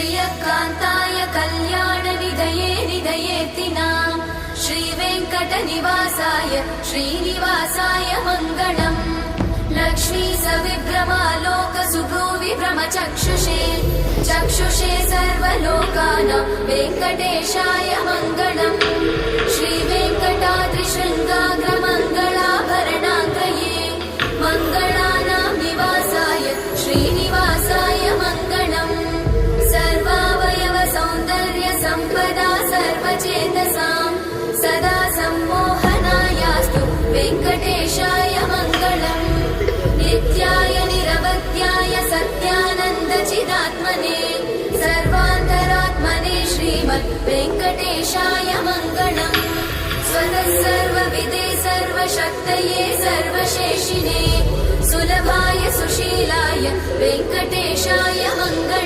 श्रियकान्ताय कल्याणनिधये निधयेतिनाम् श्रीवेङ्कटनिवासाय श्रीनिवासाय मङ्गलम् लक्ष्मी सविभ्रमालोकसुभ्रूविभ्रमचक्षुषे चक्षुषे सर्वलोकानां वेङ्कटेशाय मङ्गलम् श्रीवेङ्कटाद्रिशृङ्गाग्रमङ्गलाभरणाङ्गये मङ्गलानां निवासाय श्रीनिवासाय मङ्गलम् सर्वावयव सौन्दर्य सम्पदा सर्वचेतसां सदा सम्मोहनायास्तु वेङ्कटेशाय मङ्गलम् नित्याय निरवध्याय सत्यानन्दचिदात्मने सर्वान्तरात्मने श्रीमद् वेङ्कटेशाय मङ्गलम् स्वतः सर्वविदे सर्वशक्तये सर्वशेषिणे सुलभाय सुशीलाय वेङ्कटेशाय मङ्गलम्।